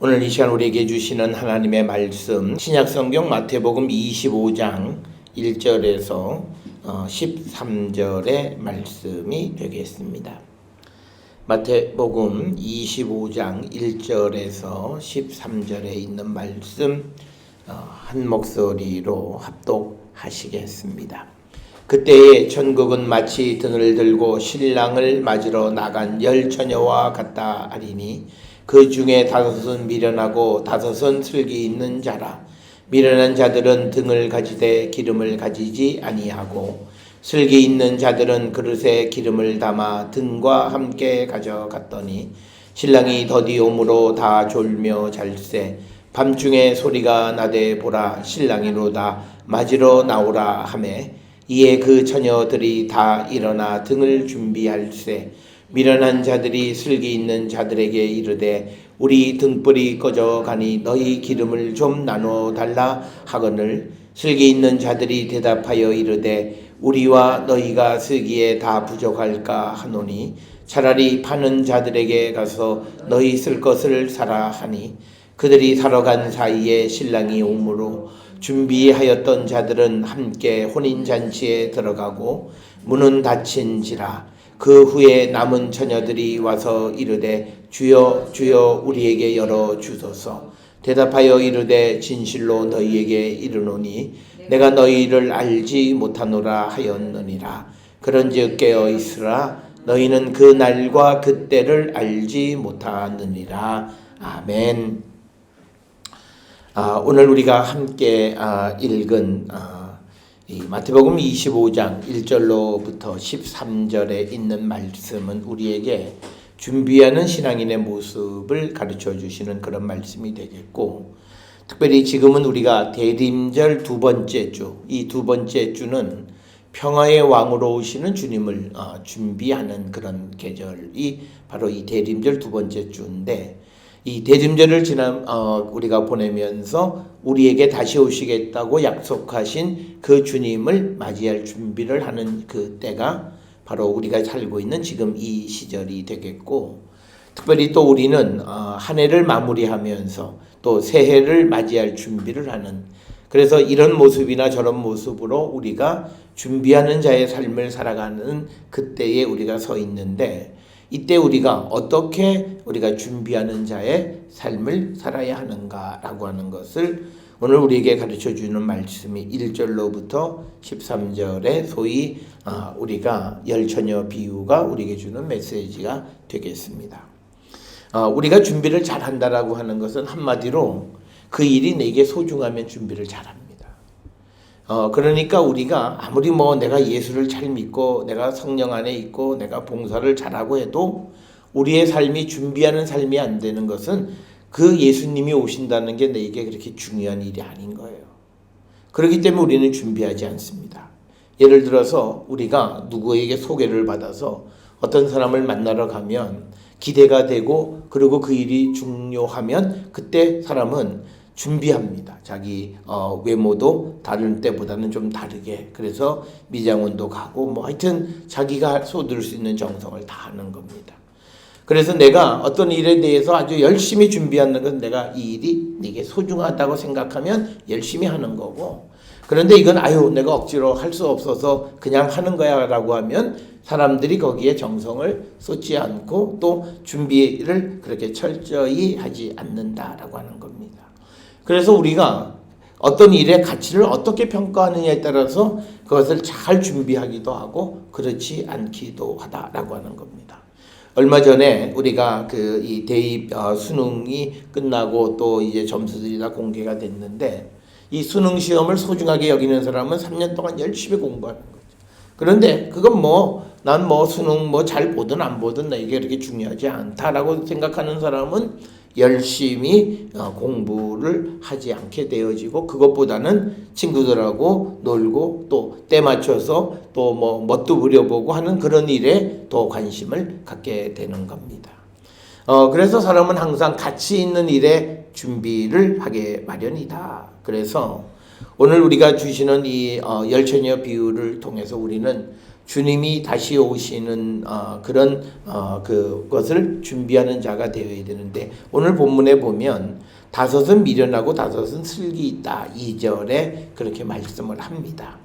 오늘 이 시간 우리에게 주시는 하나님의 말씀, 신약성경 마태복음 25장 1절에서 13절의 말씀이 되겠습니다. 마태복음 25장 1절에서 13절에 있는 말씀 한 목소리로 합독하시겠습니다. 그때에 천국은 마치 등을 들고 신랑을 맞으러 나간 10처녀와 같다 하리니 그 중에 5은 미련하고 5은 슬기 있는 자라. 미련한 자들은 등을 가지되 기름을 가지지 아니하고 슬기 있는 자들은 그릇에 기름을 담아 등과 함께 가져갔더니 신랑이 더디 오므로 다 졸며 잘세. 밤중에 소리가 나되 보라 신랑이로다 맞으러 나오라 하매 이에 그 처녀들이 다 일어나 등을 준비할세. 미련한 자들이 슬기 있는 자들에게 이르되 우리 등불이 꺼져 가니 너희 기름을 좀 나눠 달라 하거늘 슬기 있는 자들이 대답하여 이르되 우리와 너희가 쓰기에 다 부족할까 하노니 차라리 파는 자들에게 가서 너희 쓸 것을 사라 하니 그들이 사러 간 사이에 신랑이 오므로 준비하였던 자들은 함께 혼인잔치에 들어가고 문은 닫힌지라. 그 후에 남은 처녀들이 와서 이르되 주여 주여 우리에게 열어 주소서. 대답하여 이르되 진실로 너희에게 이르노니 내가 너희를 알지 못하노라 하였느니라. 그런즉 깨어 있으라. 너희는 그 날과 그 때를 알지 못하느니라. 아멘. 오늘 우리가 함께 읽은 이 마태복음 25장 1절로부터 13절에 있는 말씀은 우리에게 준비하는 신앙인의 모습을 가르쳐 주시는 그런 말씀이 되겠고, 특별히 지금은 우리가 대림절 두 번째 주, 이 두 번째 주는 평화의 왕으로 오시는 주님을 준비하는 그런 계절이 바로 이 대림절 두 번째 주인데, 이 대림절을 우리가 보내면서 우리에게 다시 오시겠다고 약속하신 그 주님을 맞이할 준비를 하는 그 때가 바로 우리가 살고 있는 지금 이 시절이 되겠고, 특별히 또 우리는 한 해를 마무리하면서 또 새해를 맞이할 준비를 하는, 그래서 이런 모습이나 저런 모습으로 우리가 준비하는 자의 삶을 살아가는 그때에 우리가 서 있는데, 이때 우리가 어떻게 우리가 준비하는 자의 삶을 살아야 하는가라고 하는 것을 오늘 우리에게 가르쳐 주는 말씀이 1절로부터 13절에 소위 우리가 열처녀 비유가 우리에게 주는 메시지가 되겠습니다. 우리가 준비를 잘한다라고 하는 것은 한마디로 그 일이 내게 소중하면 준비를 잘합니다. 그러니까 우리가 아무리 내가 예수를 잘 믿고 내가 성령 안에 있고 내가 봉사를 잘하고 해도 우리의 삶이 준비하는 삶이 안 되는 것은 그 예수님이 오신다는 게 내게 그렇게 중요한 일이 아닌 거예요. 그렇기 때문에 우리는 준비하지 않습니다. 예를 들어서 우리가 누구에게 소개를 받아서 어떤 사람을 만나러 가면 기대가 되고 그리고 그 일이 중요하면 그때 사람은 준비합니다. 자기 외모도 다른 때보다는 좀 다르게, 그래서 미장원도 가고 하여튼 자기가 쏟을 수 있는 정성을 다하는 겁니다. 그래서 내가 어떤 일에 대해서 아주 열심히 준비하는 건 내가 이 일이 내게 소중하다고 생각하면 열심히 하는 거고, 그런데 이건 내가 억지로 할 수 없어서 그냥 하는 거야 라고 하면 사람들이 거기에 정성을 쏟지 않고 또 준비를 그렇게 철저히 하지 않는다라고 하는 겁니다. 그래서 우리가 어떤 일의 가치를 어떻게 평가하느냐에 따라서 그것을 잘 준비하기도 하고 그렇지 않기도 하다라고 하는 겁니다. 얼마 전에 우리가 이 대입 수능이 끝나고 또 이제 점수들이 다 공개가 됐는데, 이 수능 시험을 소중하게 여기는 사람은 3년 동안 열심히 공부하는 거죠. 그런데 그건 난 수능 잘 보든 안 보든 나에게 그렇게 중요하지 않다라고 생각하는 사람은 열심히 공부를 하지 않게 되어지고, 그것보다는 친구들하고 놀고 또 때 맞춰서 또 멋도 부려보고 하는 그런 일에 더 관심을 갖게 되는 겁니다. 그래서 사람은 항상 가치 있는 일에 준비를 하게 마련이다. 그래서 오늘 우리가 주시는 이 열처녀 비유를 통해서 우리는 주님이 다시 오시는 그런 그것을 준비하는 자가 되어야 되는데, 오늘 본문에 보면 다섯은 미련하고 다섯은 슬기 있다, 2절에 그렇게 말씀을 합니다.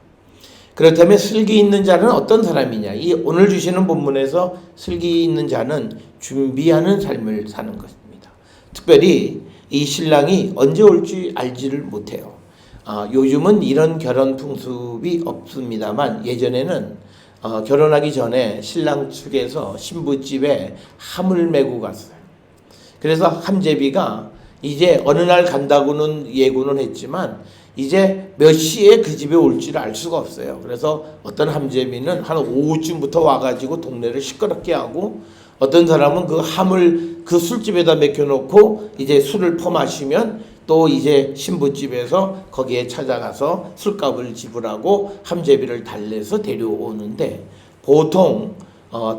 그렇다면 슬기 있는 자는 어떤 사람이냐? 이 오늘 주시는 본문에서 슬기 있는 자는 준비하는 삶을 사는 것입니다. 특별히 이 신랑이 언제 올지 알지를 못해요. 요즘은 이런 결혼 풍습이 없습니다만, 예전에는 결혼하기 전에 신랑 측에서 신부집에 함을 메고 갔어요. 그래서 함제비가 이제 어느 날 간다고는 예고는 했지만 이제 몇 시에 그 집에 올지를 알 수가 없어요. 그래서 어떤 함제비는 한 오후쯤부터 와가지고 동네를 시끄럽게 하고, 어떤 사람은 그 함을 그 술집에다 맡겨놓고 이제 술을 퍼마시면 또 이제 신부집에서 거기에 찾아가서 술값을 지불하고 함제비를 달래서 데려오는데, 보통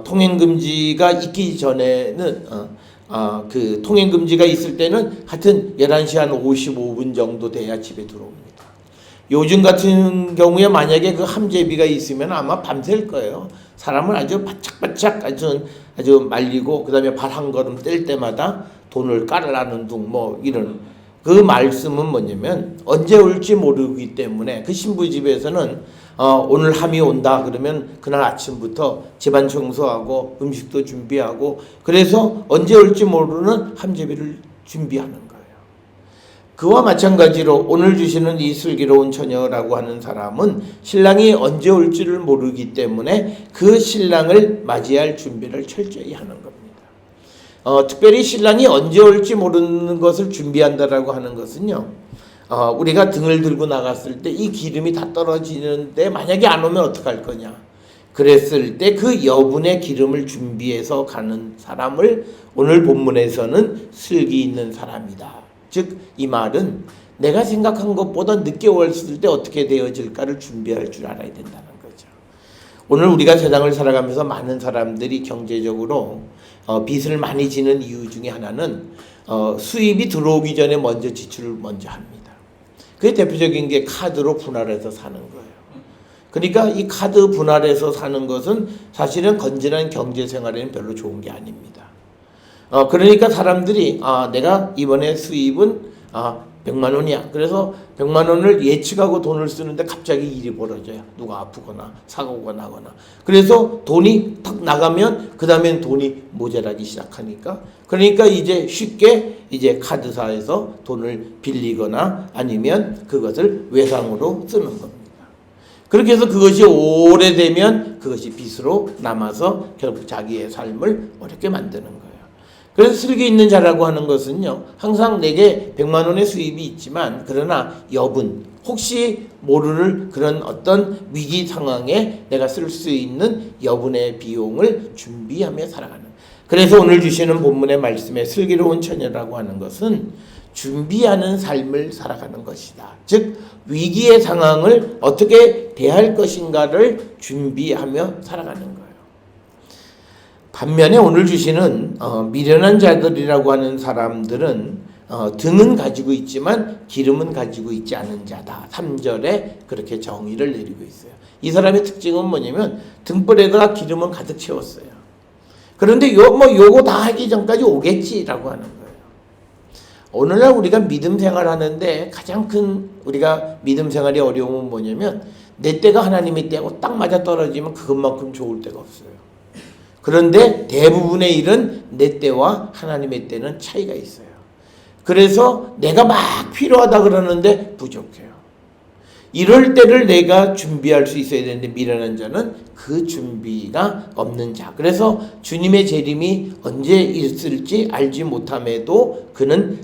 통행금지가 있기 전에는 그 통행금지가 있을 때는 하여튼 11시 한 55분 정도 돼야 집에 들어옵니다. 요즘 같은 경우에 만약에 그 함제비가 있으면 아마 밤샐 거예요. 사람을 아주 바짝바짝 아주 말리고, 그 다음에 발 한 걸음 뗄 때마다 돈을 깔으라는 둥, 뭐 이런. 그 말씀은 뭐냐면 언제 올지 모르기 때문에 그 신부집에서는 오늘 함이 온다 그러면 그날 아침부터 집안 청소하고 음식도 준비하고, 그래서 언제 올지 모르는 함제비를 준비하는 거예요. 그와 마찬가지로 오늘 주시는 이 슬기로운 처녀라고 하는 사람은 신랑이 언제 올지를 모르기 때문에 그 신랑을 맞이할 준비를 철저히 하는 겁니다. 특별히 신랑이 언제 올지 모르는 것을 준비한다라고 하는 것은요, 우리가 등을 들고 나갔을 때 이 기름이 다 떨어지는데 만약에 안 오면 어떡할 거냐, 그랬을 때 그 여분의 기름을 준비해서 가는 사람을 오늘 본문에서는 슬기 있는 사람이다. 즉 이 말은 내가 생각한 것보다 늦게 왔을 때 어떻게 되어질까를 준비할 줄 알아야 된다는 거죠. 오늘 우리가 세상을 살아가면서 많은 사람들이 경제적으로 빚을 많이 지는 이유 중에 하나는 수입이 들어오기 전에 먼저 지출을 먼저 합니다. 그게 대표적인 게 카드로 분할해서 사는 거예요. 그러니까 이 카드 분할해서 사는 것은 사실은 건전한 경제 생활에는 별로 좋은 게 아닙니다. 그러니까 사람들이 내가 이번에 수입은 100만 원이야. 그래서 100만 원을 예측하고 돈을 쓰는데 갑자기 일이 벌어져요. 누가 아프거나 사고가 나거나. 그래서 돈이 탁 나가면 그 다음엔 돈이 모자라기 시작하니까, 그러니까 이제 쉽게 이제 카드사에서 돈을 빌리거나 아니면 그것을 외상으로 쓰는 겁니다. 그렇게 해서 그것이 오래되면 그것이 빚으로 남아서 결국 자기의 삶을 어렵게 만드는 거예요. 그래서 슬기 있는 자라고 하는 것은요, 항상 내게 100만 원의 수입이 있지만 그러나 여분, 혹시 모를 그런 어떤 위기 상황에 내가 쓸 수 있는 여분의 비용을 준비하며 살아가는. 그래서 오늘 주시는 본문의 말씀에 슬기로운 처녀라고 하는 것은 준비하는 삶을 살아가는 것이다. 즉 위기의 상황을 어떻게 대할 것인가를 준비하며 살아가는 거예요. 반면에 오늘 주시는 미련한 자들이라고 하는 사람들은 등은 가지고 있지만 기름은 가지고 있지 않은 자다. 3절에 그렇게 정의를 내리고 있어요. 이 사람의 특징은 뭐냐면 등불에다가 기름은 가득 채웠어요. 그런데 요거 다 하기 전까지 오겠지라고 하는 거예요. 오늘날 우리가 믿음 생활하는데 가장 큰 우리가 믿음 생활의 어려움은 뭐냐면 내 때가 하나님의 때하고 딱 맞아 떨어지면 그것만큼 좋을 때가 없어요. 그런데 대부분의 일은 내 때와 하나님의 때는 차이가 있어요. 그래서 내가 막 필요하다 그러는데 부족해요. 이럴 때를 내가 준비할 수 있어야 되는데 미련한 자는 그 준비가 없는 자. 그래서 주님의 재림이 언제 있을지 알지 못함에도 그는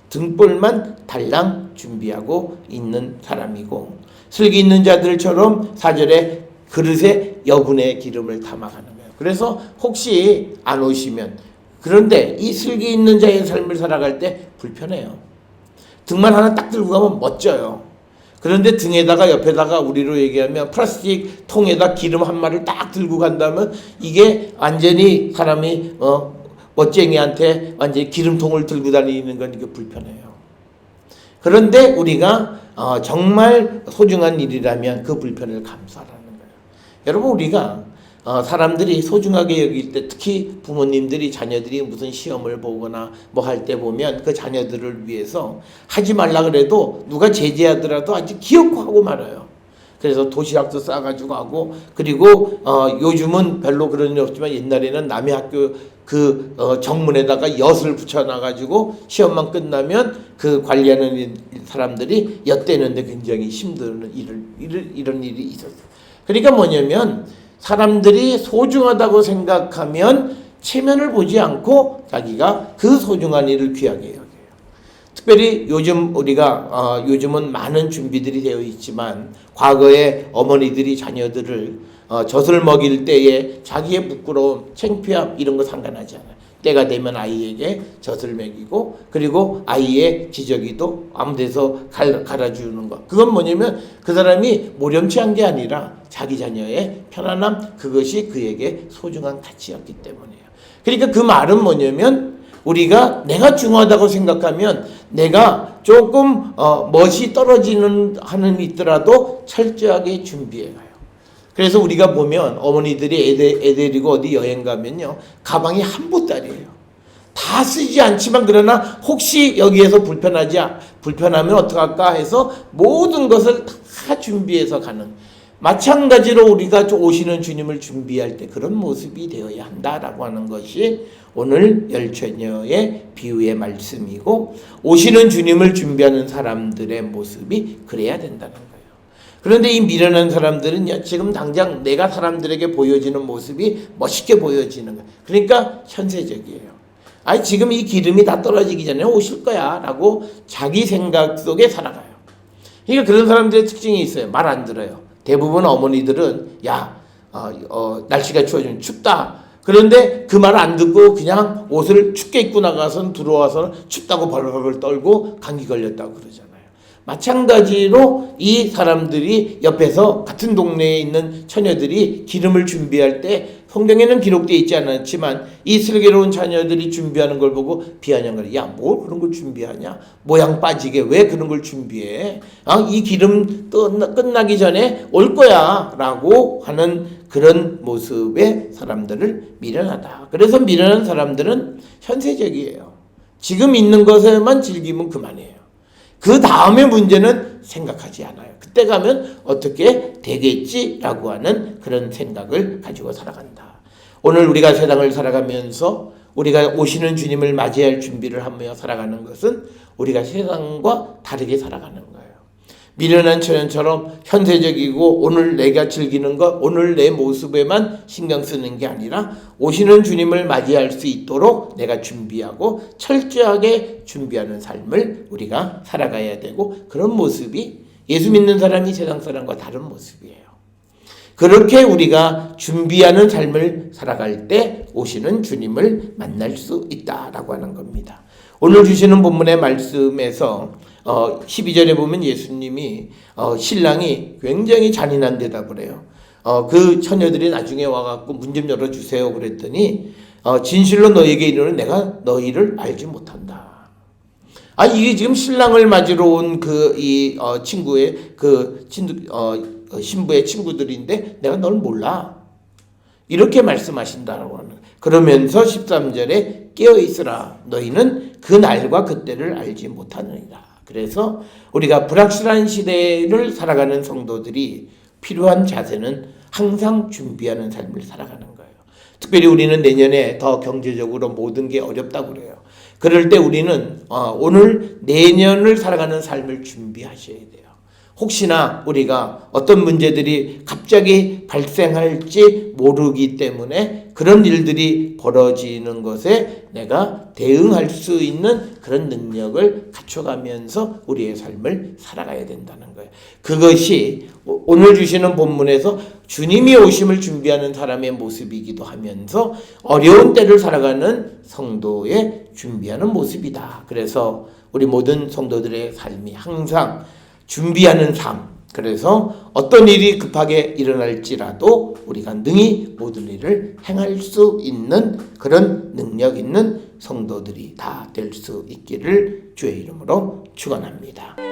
등불만 달랑 준비하고 있는 사람이고, 슬기 있는 자들처럼 4절에 그릇에 여분의 기름을 담아가는 거예요. 그래서 혹시 안 오시면, 그런데 이 슬기 있는 자의 삶을 살아갈 때 불편해요. 등만 하나 딱 들고 가면 멋져요. 그런데 등에다가 옆에다가 우리로 얘기하면 플라스틱 통에다 기름 한 마리를 딱 들고 간다면 이게 완전히 사람이 멋쟁이한테 완전히 기름통을 들고 다니는 건 이게 불편해요. 그런데 우리가 정말 소중한 일이라면 그 불편을 감수하라는 거예요. 여러분 우리가 사람들이 소중하게 여길 때 특히 부모님들이 자녀들이 무슨 시험을 보거나 뭐 할 때 보면 그 자녀들을 위해서 하지 말라 그래도 누가 제지하더라도 아주 기억하고 말아요. 그래서 도시락도 싸가지고 하고 그리고 요즘은 별로 그런 일 없지만 옛날에는 남의 학교 그 정문에다가 엿을 붙여놔가지고 시험만 끝나면 그 관리하는 사람들이 엿대는데 굉장히 힘든 이런 일이 있었어요. 그러니까 뭐냐면 사람들이 소중하다고 생각하면 체면을 보지 않고 자기가 그 소중한 일을 귀하게 여겨요. 특별히 요즘 우리가 요즘은 많은 준비들이 되어 있지만 과거에 어머니들이 자녀들을 젖을 먹일 때에 자기의 부끄러움, 창피함 이런 거 상관하지 않아요. 때가 되면 아이에게 젖을 먹이고 그리고 아이의 기저귀도 아무 데서 갈아주는 것. 그건 뭐냐면 그 사람이 모렴치한 게 아니라 자기 자녀의 편안함 그것이 그에게 소중한 가치였기 때문이에요. 그러니까 그 말은 뭐냐면 우리가 내가 중요하다고 생각하면 내가 조금 멋이 떨어지는 하는 있더라도 철저하게 준비해 가요. 그래서 우리가 보면 어머니들이 애 데리고 어디 여행 가면요 가방이 한 보따리예요. 다 쓰지 않지만 그러나 혹시 여기에서 불편하면 어떡할까 해서 모든 것을 다 준비해서 가는. 마찬가지로 우리가 오시는 주님을 준비할 때 그런 모습이 되어야 한다라고 하는 것이 오늘 열처녀의 비유의 말씀이고 오시는 주님을 준비하는 사람들의 모습이 그래야 된다는 거예요. 그런데 이 미련한 사람들은 지금 당장 내가 사람들에게 보여지는 모습이 멋있게 보여지는 거예요. 그러니까 현세적이에요. 아니 지금 이 기름이 다 떨어지기 전에 오실 거야 라고 자기 생각 속에 살아가요. 그러니까 그런 사람들의 특징이 있어요. 말 안 들어요. 대부분 어머니들은 날씨가 추워지면 춥다. 그런데 그 말 안 듣고 그냥 옷을 춥게 입고 나가서 들어와서는 춥다고 벌벌 떨고 감기 걸렸다고 그러잖아요. 마찬가지로 이 사람들이 옆에서 같은 동네에 있는 처녀들이 기름을 준비할 때 성경에는 기록되어 있지 않았지만 이 슬기로운 자녀들이 준비하는 걸 보고 비아냥거려. 야, 뭘 그런 걸 준비하냐? 모양 빠지게 왜 그런 걸 준비해? 이 기름 끝나기 전에 올 거야 라고 하는 그런 모습의 사람들을 미련하다. 그래서 미련한 사람들은 현세적이에요. 지금 있는 것에만 즐기면 그만이에요. 그 다음의 문제는 생각하지 않아요. 그때 가면 어떻게 되겠지라고 하는 그런 생각을 가지고 살아간다. 오늘 우리가 세상을 살아가면서 우리가 오시는 주님을 맞이할 준비를 하며 살아가는 것은 우리가 세상과 다르게 살아가는 거예요. 미련한 처녀처럼 현세적이고 오늘 내가 즐기는 것, 오늘 내 모습에만 신경 쓰는 게 아니라 오시는 주님을 맞이할 수 있도록 내가 준비하고 철저하게 준비하는 삶을 우리가 살아가야 되고 그런 모습이 예수 믿는 사람이 세상 사람과 다른 모습이에요. 그렇게 우리가 준비하는 삶을 살아갈 때 오시는 주님을 만날 수 있다라고 하는 겁니다. 오늘 주시는 본문의 말씀에서 12절에 보면 예수님이 신랑이 굉장히 잔인한 대답을 해요. 그 처녀들이 나중에 와갖고 문 좀 열어주세요 그랬더니 진실로 너에게 이르노니 내가 너희를 알지 못한다. 이게 지금 신랑을 맞으러 온 친구의 신부의 친구들인데 내가 널 몰라. 이렇게 말씀하신다라고 하는. 그러면서 13절에 깨어있으라. 너희는 그 날과 그때를 알지 못하느니라. 그래서 우리가 불확실한 시대를 살아가는 성도들이 필요한 자세는 항상 준비하는 삶을 살아가는 거예요. 특별히 우리는 내년에 더 경제적으로 모든 게 어렵다고 그래요. 그럴 때 우리는 오늘 내년을 살아가는 삶을 준비하셔야 돼요. 혹시나 우리가 어떤 문제들이 갑자기 발생할지 모르기 때문에 그런 일들이 벌어지는 것에 내가 대응할 수 있는 그런 능력을 갖춰가면서 우리의 삶을 살아가야 된다는 거예요. 그것이 오늘 주시는 본문에서 주님이 오심을 준비하는 사람의 모습이기도 하면서 어려운 때를 살아가는 성도의 준비하는 모습이다. 그래서 우리 모든 성도들의 삶이 항상 준비하는 삶. 그래서 어떤 일이 급하게 일어날지라도 우리가 능히 모든 일을 행할 수 있는 그런 능력 있는 성도들이 다 될 수 있기를 주의 이름으로 축원합니다.